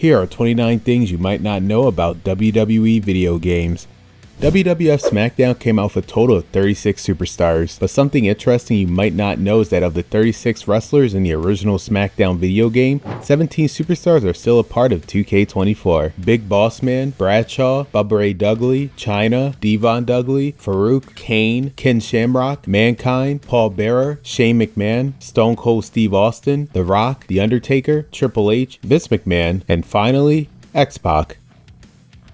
Here are 29 things you might not know about WWE video games. WWF SmackDown came out with a total of 36 superstars, but something interesting you might not know is that of the 36 wrestlers in the original SmackDown video game, 17 superstars are still a part of 2K24. Big Boss Man, Bradshaw, Bubba Ray Dudley, Chyna, Devon Dudley, Farouk, Kane, Ken Shamrock, Mankind, Paul Bearer, Shane McMahon, Stone Cold Steve Austin, The Rock, The Undertaker, Triple H, Vince McMahon, and finally, X-Pac.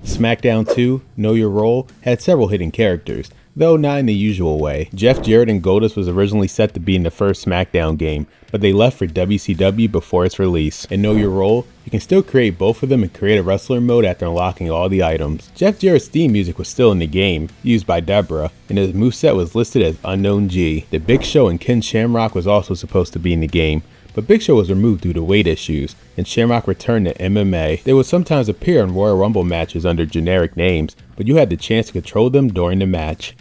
SmackDown 2, Know Your Role, had several hidden characters, though not in the usual way. Jeff Jarrett and Goldust was originally set to be in the first SmackDown game, but they left for WCW before its release. In Know Your Role, you can still create both of them and create a wrestler mode after unlocking all the items. Jeff Jarrett's theme music was still in the game, used by Deborah, and his moveset was listed as Unknown G. The Big Show and Ken Shamrock was also supposed to be in the game, but Big Show was removed due to weight issues, and Shamrock returned to MMA. They would sometimes appear in Royal Rumble matches under generic names, but you had the chance to control them during the match.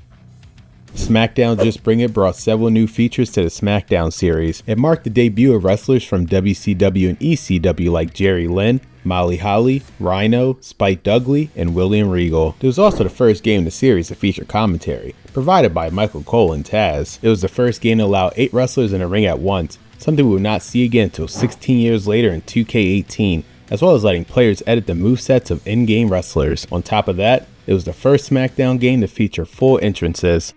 SmackDown Just Bring It brought several new features to the SmackDown series. It marked the debut of wrestlers from WCW and ECW like Jerry Lynn, Molly Holly, Rhino, Spike Dudley, and William Regal. It was also the first game in the series to feature commentary, provided by Michael Cole and Taz. It was the first game to allow 8 wrestlers in a ring at once, something we will not see again until 16 years later in 2K18, as well as letting players edit the movesets of in-game wrestlers. On top of that, it was the first SmackDown game to feature full entrances.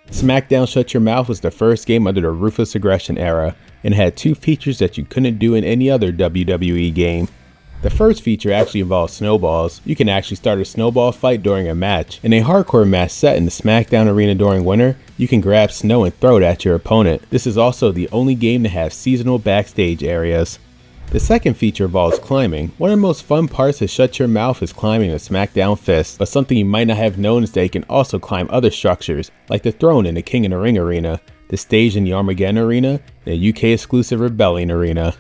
SmackDown Shut Your Mouth was the first game under the Ruthless Aggression era, and had 2 features that you couldn't do in any other WWE game. The first feature actually involved snowballs. You can actually start a snowball fight during a match. In a hardcore match set in the SmackDown arena during winter, you can grab snow and throw it at your opponent. This is also the only game to have seasonal backstage areas. The second feature involves climbing. One of the most fun parts of Shut Your Mouth is climbing a SmackDown fist, but something you might not have known is that you can also climb other structures, like the throne in the King of the Ring arena, the stage in the Armageddon arena, and the UK exclusive Rebellion arena.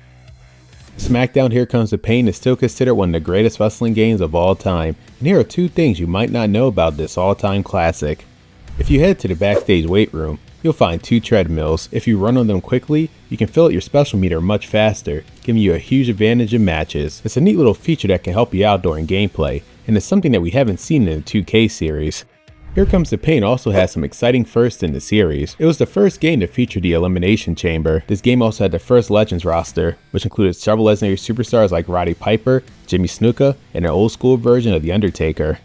SmackDown Here Comes the Pain is still considered one of the greatest wrestling games of all time, and here are 2 things you might not know about this all-time classic. If you head to the backstage weight room, you'll find 2 treadmills. If you run on them quickly, you can fill out your special meter much faster, giving you a huge advantage in matches. It's a neat little feature that can help you out during gameplay, and it's something that we haven't seen in the 2K series. Here Comes the Pain also has some exciting firsts in the series. It was the first game to feature the Elimination Chamber. This game also had the first Legends roster, which included several legendary superstars like Roddy Piper, Jimmy Snuka, and an old school version of The Undertaker.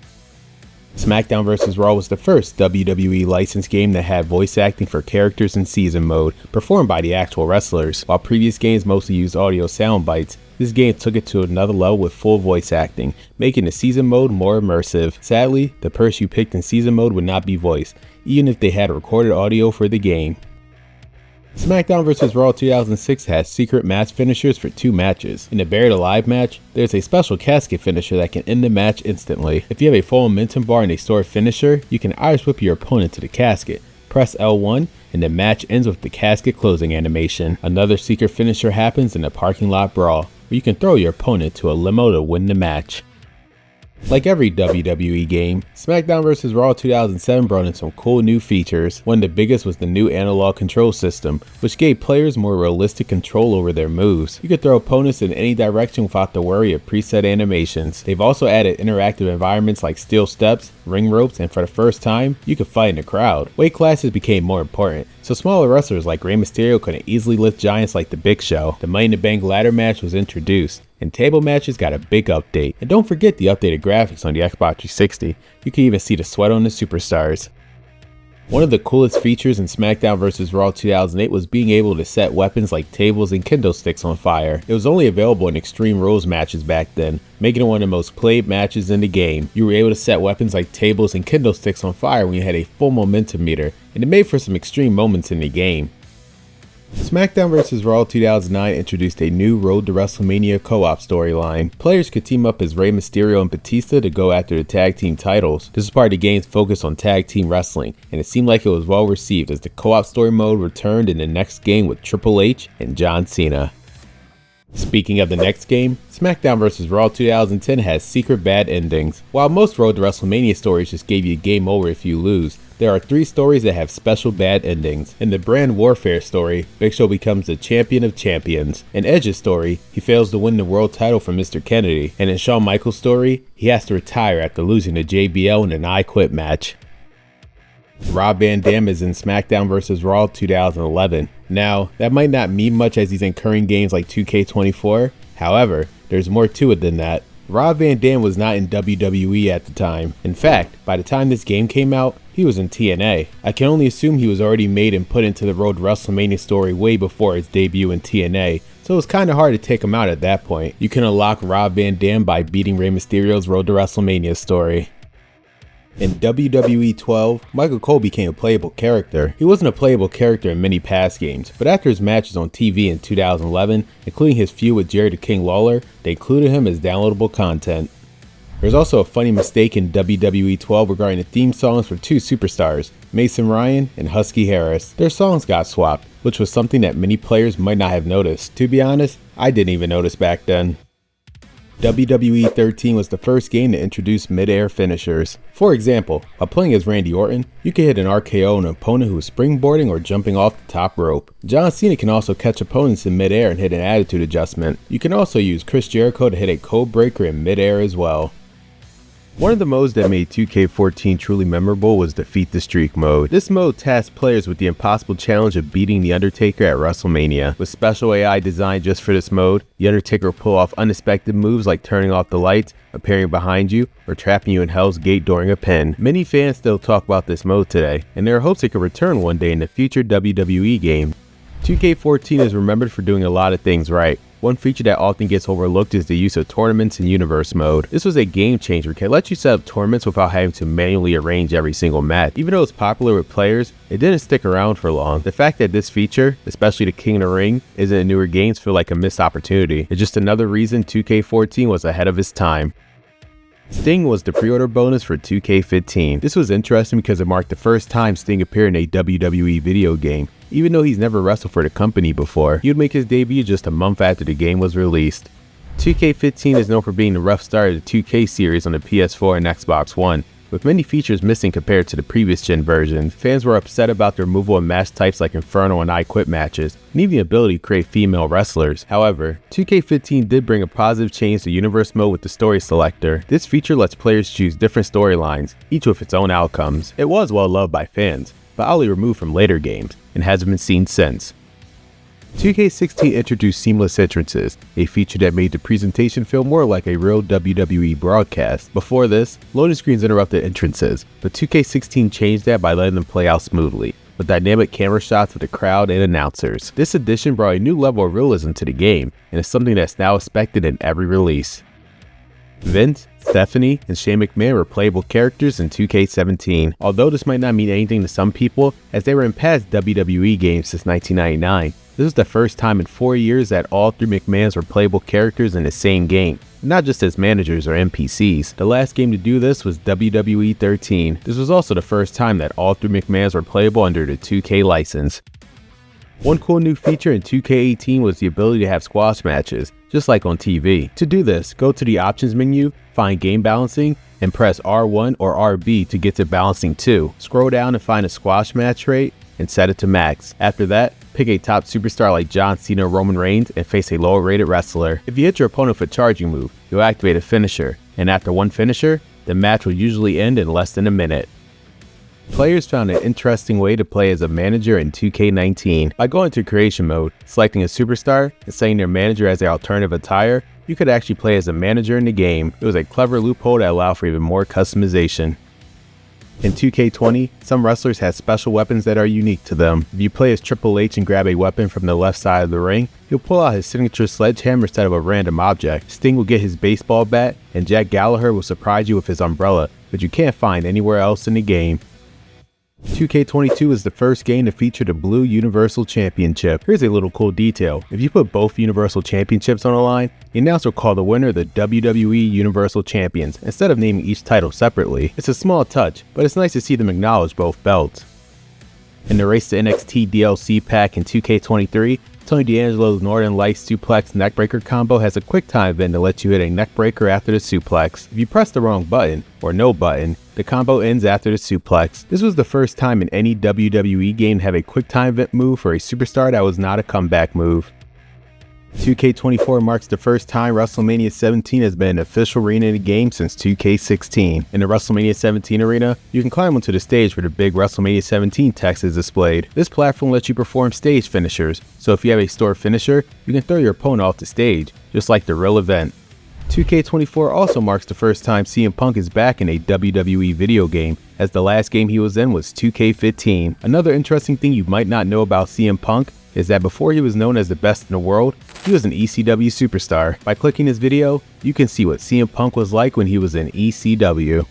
SmackDown vs. Raw was the first WWE licensed game that had voice acting for characters in season mode, performed by the actual wrestlers. While previous games mostly used audio sound bites, this game took it to another level with full voice acting, making the season mode more immersive. Sadly, the person you picked in season mode would not be voiced, even if they had recorded audio for the game. SmackDown vs. Raw 2006 has secret match finishers for 2 matches. In the Buried Alive match, there's a special casket finisher that can end the match instantly. If you have a full momentum bar and a stored finisher, you can Irish whip your opponent to the casket. Press L1 and the match ends with the casket closing animation. Another secret finisher happens in a parking lot brawl, where you can throw your opponent to a limo to win the match. Like every WWE game, SmackDown vs. Raw 2007 brought in some cool new features. One of the biggest was the new analog control system, which gave players more realistic control over their moves. You could throw opponents in any direction without the worry of preset animations. They've also added interactive environments like steel steps, ring ropes, and for the first time, you could fight in the crowd. Weight classes became more important, so smaller wrestlers like Rey Mysterio couldn't easily lift giants like the Big Show. The Money in the Bank ladder match was introduced, and table matches got a big update. And don't forget the updated graphics on the Xbox 360. You can even see the sweat on the superstars. One of the coolest features in SmackDown vs. Raw 2008 was being able to set weapons like tables and kendo sticks on fire. It was only available in Extreme Rules matches back then, making it one of the most played matches in the game. You were able to set weapons like tables and kendo sticks on fire when you had a full momentum meter, and it made for some extreme moments in the game. SmackDown vs. Raw 2009 introduced a new Road to WrestleMania co-op storyline. Players could team up as Rey Mysterio and Batista to go after the tag team titles. This is part of the game's focus on tag team wrestling, and it seemed like it was well received as the co-op story mode returned in the next game with Triple H and John Cena. Speaking of the next game, SmackDown vs. Raw 2010 has secret bad endings. While most Road to WrestleMania stories just gave you game over if you lose, There are 3 stories that have special bad endings. In the Brand Warfare story, Big Show becomes the champion of champions. In Edge's story, he fails to win the world title from Mr. Kennedy. And in Shawn Michaels' story, he has to retire after losing to JBL in an I Quit match. Rob Van Dam is in SmackDown vs. Raw 2011. Now, that might not mean much as he's in current games like 2K24. However, there's more to it than that. Rob Van Dam was not in WWE at the time. In fact, by the time this game came out, he was in TNA. I can only assume he was already made and put into the Road to WrestleMania story way before his debut in TNA, so it was kinda hard to take him out at that point. You can unlock Rob Van Dam by beating Rey Mysterio's Road to WrestleMania story. In WWE 12, Michael Cole became a playable character. He wasn't a playable character in many past games, but after his matches on TV in 2011, including his feud with Jerry the King Lawler, they included him as downloadable content. There's also a funny mistake in WWE 12 regarding the theme songs for 2 superstars, Mason Ryan and Husky Harris. Their songs got swapped, which was something that many players might not have noticed. To be honest, I didn't even notice back then. WWE 13 was the first game to introduce mid-air finishers. For example, by playing as Randy Orton, you can hit an RKO on an opponent who is springboarding or jumping off the top rope. John Cena can also catch opponents in mid-air and hit an attitude adjustment. You can also use Chris Jericho to hit a code breaker in mid-air as well. One of the modes that made 2K14 truly memorable was Defeat the Streak mode. This mode tasked players with the impossible challenge of beating The Undertaker at WrestleMania. With special AI designed just for this mode, The Undertaker will pull off unexpected moves like turning off the lights, appearing behind you, or trapping you in Hell's Gate during a pin. Many fans still talk about this mode today, and there are hopes it could return one day in the future WWE game. 2K14 is remembered for doing a lot of things right. One feature that often gets overlooked is the use of tournaments in universe mode. This was a game changer. It can let you set up tournaments without having to manually arrange every single match. Even though it's popular with players, it didn't stick around for long. The fact that this feature, especially the King of the Ring, isn't in newer games feel like a missed opportunity. It's just another reason 2K14 was ahead of its time. Sting was the pre-order bonus for 2K15. This was interesting because it marked the first time Sting appeared in a WWE video game. Even though he's never wrestled for the company before, he would make his debut just a month after the game was released. 2K15 is known for being the rough start of the 2K series on the PS4 and Xbox One. With many features missing compared to the previous gen versions, fans were upset about the removal of match types like Inferno and I Quit matches, and even the ability to create female wrestlers. However, 2K15 did bring a positive change to Universe mode with the Story Selector. This feature lets players choose different storylines, each with its own outcomes. It was well loved by fans, but oddly removed from later games, and hasn't been seen since. 2K16 introduced seamless entrances, a feature that made the presentation feel more like a real WWE broadcast. Before this, loading screens interrupted entrances, but 2K16 changed that by letting them play out smoothly, with dynamic camera shots of the crowd and announcers. This addition brought a new level of realism to the game, and is something that's now expected in every release. Vince, Stephanie, and Shane McMahon were playable characters in 2K17, although this might not mean anything to some people as they were in past WWE games since 1999. This was the first time in 4 years that all 3 McMahons were playable characters in the same game, not just as managers or NPCs. The last game to do this was WWE 13. This was also the first time that all 3 McMahons were playable under the 2K license. One cool new feature in 2K18 was the ability to have squash matches, just like on TV. To do this, go to the options menu, find game balancing, and press R1 or RB to get to balancing 2. Scroll down and find a squash match rate and set it to max. After that, pick a top superstar like John Cena or Roman Reigns and face a lower rated wrestler. If you hit your opponent with a charging move, you'll activate a finisher, and after one finisher, the match will usually end in less than a minute. Players found an interesting way to play as a manager in 2K19. By going to creation mode, selecting a superstar, and setting their manager as their alternative attire, you could actually play as a manager in the game. It was a clever loophole that allowed for even more customization. In 2K20, some wrestlers had special weapons that are unique to them. If you play as Triple H and grab a weapon from the left side of the ring, he'll pull out his signature sledgehammer instead of a random object. Sting will get his baseball bat, and Jack Gallagher will surprise you with his umbrella, which you can't find anywhere else in the game. 2K22 is the first game to feature the Blue Universal Championship. Here's a little cool detail. If you put both Universal Championships on the line, the announcer will call the winner the WWE Universal Champions, instead of naming each title separately. It's a small touch, but it's nice to see them acknowledge both belts. In the Race to NXT DLC pack in 2K23, Tony D'Angelo's Northern Lights suplex neckbreaker combo has a quick time event to let you hit a neckbreaker after the suplex. If you press the wrong button, or no button, the combo ends after the suplex. This was the first time in any WWE game to have a quick time event move for a superstar that was not a comeback move. 2K24 marks the first time WrestleMania 17 has been an official arena in the game since 2K16. In the WrestleMania 17 arena, you can climb onto the stage where the big WrestleMania 17 text is displayed. This platform lets you perform stage finishers, so if you have a stored finisher, you can throw your opponent off the stage, just like the real event. 2K24 also marks the first time CM Punk is back in a WWE video game, as the last game he was in was 2K15. Another interesting thing you might not know about CM Punk is that before he was known as the best in the world, he was an ECW superstar. By clicking this video, you can see what CM Punk was like when he was in ECW.